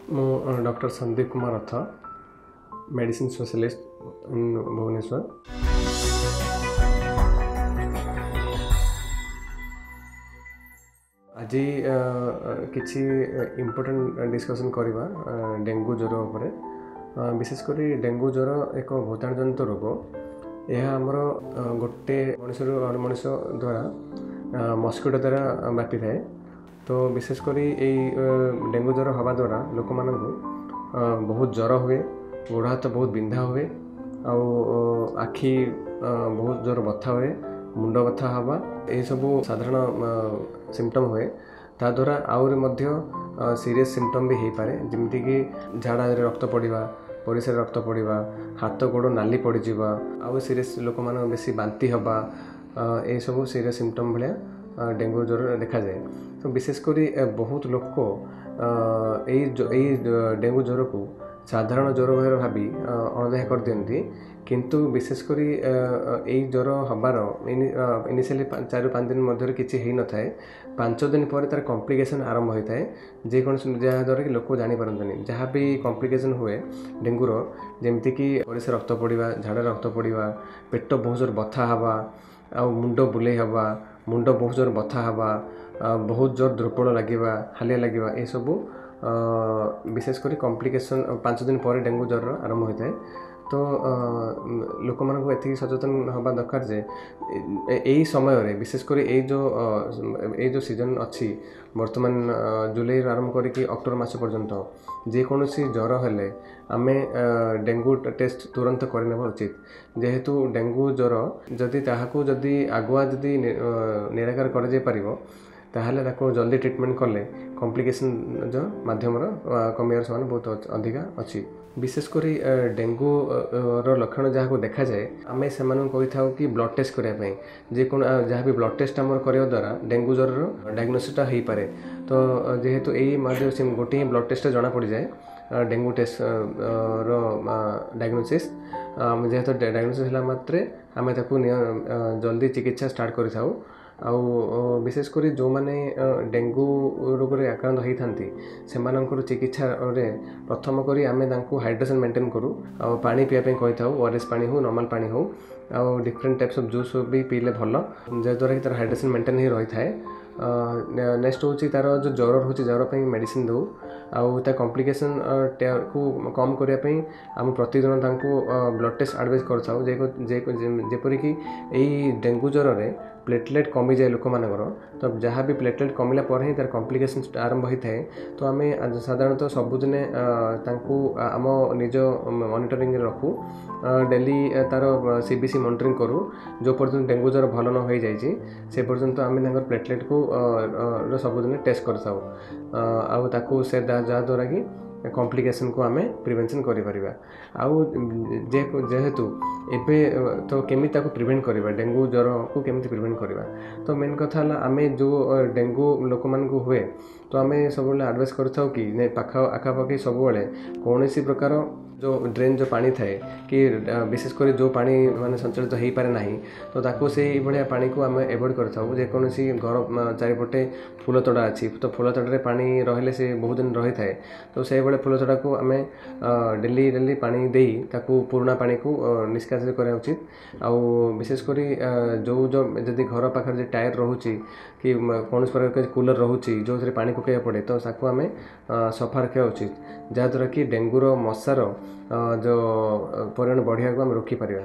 ମୁଁ doctor Sandeep Kumar Rath medicine specialist in Bhubaneswar. आज किसी इम्पोर्टेंट डिस्कशन करवा डेंगू ज्वर उपरे। विशेषकर डेंगू ज्वर एक भूताणुजनित रोग। यह आमर गोटे मनुष्य द्वारा मस्किटो द्वारा व्यापी थाए। तो विशेषकर यही डेंगू ज्वर हवा द्वारा लोक मानू बहुत ज्वर हुए, गोड़ हाथ बहुत बिंधा हुए, आखि बहुत जोर बथा हुए, मुंड बथा हवा, यह सब साधारण सिम्पटम हुए। ता द्वारा आउरी मध्य सीरियस सिम्पटम भी हो पारे, जमीती कि झाड़ा रक्त पड़ा, परिस्रा रक्त पड़ा, हाथ गोड़ नाली पड़ज, आउ सीरियस लोक मान बेसी बांती हवा, ये सब सीरियस सिम्पटम भाया डेंगू ज्वर देखा जाए। तो विशेषकर बहुत लोक डेंगू ज्वर को साधारण ज्वर भावी अणदेखा कर दिखती, किंतु विशेषकर यही ज्वर हबार इनिशियली 4-5 दिन मध्य किसी हो न था। 5 दिन पर तार कॉम्प्लिकेशन आरंभ होता है, जेकोसी जहाँद्वारा कि लोक जानीपारती जहाँ भी कॉम्प्लिकेशन हुए डेंगूर, जमीती कि परिस्रा रक्त पड़ा, झाड़ा रक्त पड़ा, पेट बहुत जोर बथा हवा, आ मुंड बुले हवा, मुंड बहुत जोर बथा हवा, बहुत जोर दुर्बल लगे, हालिया लगे, ये सब विशेषकर कॉम्प्लिकेशन 5 दिन पर डेंगू ज्वर आरंभ होता है। तो लोक मानक एति सचेतन हवा दरकार जे यही समय रे विशेषकर ये जो सीजन अच्छी वर्तमान जुलाई आरंभ करके अक्टोबर मास पर्यंत जेकोसी ज्वर हेले आमे डेंगू टेस्ट तुरंत करने उचित। जेहेतु डेंगू ज्वर जदि ताहाकू जदि आगुआ जदि निराकार कर ताहले ताको जल्दी ट्रीटमेंट कले कॉम्प्लिकेशन जो माध्यम कमियार समय बहुत अधिका अच्छी। विशेषकर डेंगू रो लक्षण जहाँ को देखा जाए आमे से कही था कि ब्लड टेस्ट करने जहाँ भी ब्लड टेस्ट आम करने द्वारा डेंगू ज्वर डायग्नोसिसटा हो पारे। तो जेहेतु यही गोटे ब्लड टेस्ट जना पड़ जाए डेंगू टेस्ट रो डायग्नोसिस, जेहेतु डायग्नोसिस है मात्रे आम जल्दी चिकित्सा स्टार्ट कर था। विशेषकर जो मैंने डेंगू रोग रे आक्रांत होती से चिकित्सा रे प्रथम करी आमे तांको हाइड्रेशन मेंटेन करूँ, पानी पीवा कही था, ओआरएस पानी हो, नॉर्मल पानी हो, डिफरेंट टाइप्स ऑफ जूस भी पीले भल, जद्वारा कि तार हाइड्रेशन मेंटेन ही रही थाए। नेक्स्ट हूँ तार जो ज्वर हो ज्वर मेडिसिन दो आ कॉम्प्लिकेशन को कम करने आम प्रतिदिन ब्लड टेस्ट एडवाइस करपर कि यही डेंगू ज्वर में प्लेटलेट कमी जाए लोक मानकर। तो जहाँ भी प्लेटलेट कमिला पर ही तार कॉम्प्लिकेशन आरंभ होता है। तो आम साधारणतः सबुदिने आम निज मॉनिटरिंग रखू, डेली तार सीबीसी मॉनिटरिंग करूँ, जो पर्यटन डेंगू ज्वर भल न हो जाए से पर्यंत आम प्लेटलेट को सबुदिन टेस्ट कर से जहाँद्वारा कि कॉम्प्लिकेशन को आमे प्रिवेंशन करिपरिबा। जेहेतु एबे तो केमी ताको प्रिवेंट करिबा, डेंगू ज्वर को केमी प्रिवेंट करिबा। तो मेन कथा है आमे जो डेंगू लोक मान को हुए तो आमे सब एडवाइस करथाउ कि आखापाखि सब कौन सी प्रकार जो ड्रेन जो पानी थाए कि विशेषकर जो पानी माने संचालित हो पारे ना, तो ताको से भाया पानी को आम एवॉइड करथाउ। जेकोसी घर चारिपटे फूल तड़ा अच्छी, तो फूल तड़े पानी रहिले से बहुत दिन रही थाए, तो से फूल तड़ा को आम डेली पानी दे ताकू पुराना पानी को निष्कासित करा उचित। विशेषकर जो जदि घर पाखे टायर रोचे कि कौन प्रकार कूलर रोचे जो थे पानी पकड़ा पड़े, तो ताकू आम सफा रखा उचित, जहाँद्वारा कि डेंगूर मशार जो परिमाण बढ़िया को आम रोकी पारिबा।